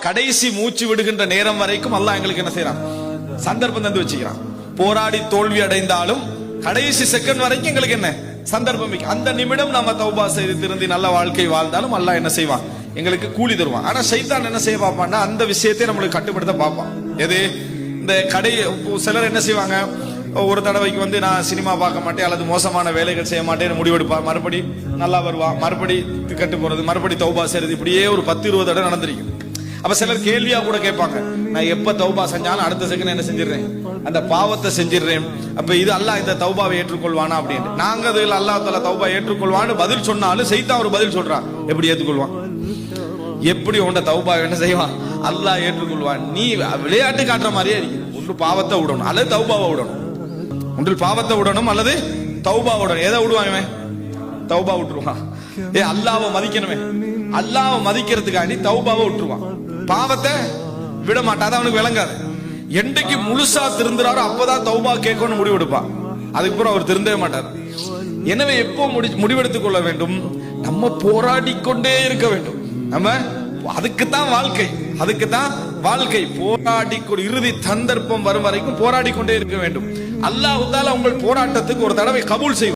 கடைசி மூச்சு விடுகின்ற நேரம் வரைக்கும் அல்லாஹ் எங்களுக்கு என்ன செய்யறான், சந்தர்ப்பம் தந்து வச்சுக்கிறான். போராடி தோல்வி அடைந்தாலும் கடைசி செகண்ட் வரைக்கும் எங்களுக்கு என்ன சந்தர்ப்பம். அந்த நிமிடம் நாம தௌபா செய்து திருந்தி நல்ல வாழ்க்கை வாழ்ந்தாலும் அல்லாஹ் என்ன செய்வான், எங்களுக்கு கூலி தருவான். ஆனா சைத்தான் என்ன செய்ய பார்ப்பான்னா, அந்த விஷயத்தை நம்மளுக்கு கட்டுப்படுத்த பார்ப்பான். எது, இந்த சிலர் என்ன செய்வாங்க, ஒரு தடவைக்கு வந்து நான் சினிமா பார்க்க மாட்டேன் அல்லது மோசமான வேலைகள் செய்ய மாட்டேன்னு முடிவெடுப்பான். மறுபடி நல்லா வருவான், மறுபடி கட்டு போறது, மறுபடி தௌபா செய்யறது, இப்படியே ஒரு 10-20 தடவை நடந்திருக்கும். அப்ப சிலர் கேள்வியா கூட கேட்பாங்க, நான் எப்ப தௌபா செஞ்சாலும் அடுத்த செகண்ட் என்ன செஞ்சிடறேன், அந்த பாவத்தை செஞ்சிடறேன். அப்ப இது அல்லாஹ் இந்த தௌபாவை ஏற்றுக்கொள்வானா அப்படின்னு. நாங்க அதுல அல்லாஹ் தஆலா தௌபா ஏற்றுக்கொள்வான்னு பதில் சொன்னாலும் சைத்தான் ஒரு பதில் சொல்றான். எப்படி ஏற்றுக்கொள்வான், எப்படி உண்ட தௌபா என்ன செய்வான், அல்லாஹ் ஏற்றுக்கொள்வான். நீ விளையாட்டு காட்டுற மாதிரியே இருக்கு. ஒன்று பாவத்தை விடணும் அல்லது தௌபாவை விடணும். ஒன்றில் பாவத்தை விடணும் அல்லது தௌபா விடணும். எதை விடுவான், தௌபா விட்டுருவான். அல்லாஹ்வை மதிக்கணுமே, அல்லாஹ்வை மதிக்கிறதுக்காண்டி தௌபாவை விட்டுருவான், பாவத்தை விட மாட்டான். அவனுக்கு விளங்காது. என்றைக்கு முழுசா திருந்துறாரோ அப்பதான் தௌபா கேட்கணும்னு முடிவெடுப்பான். அதுக்கப்புறம் அவர் திருந்தவே மாட்டார். எனவே எப்போ முடிவெடுத்துக் கொள்ள வேண்டும், நம்ம போராடி கொண்டே இருக்க வேண்டும். நம்ம அதுக்குத்தான் வாழ்க்கை, அதுக்குத்தான் வாழ்க்கை. போராடி இறுதி சந்தர்ப்பம் வரும் வரைக்கும் போராடி கொண்டே இருக்க வேண்டும். அல்லாஹ் தஆலா உங்கள் போராட்டத்துக்கு ஒரு தடவை கபூல் செய்வார்.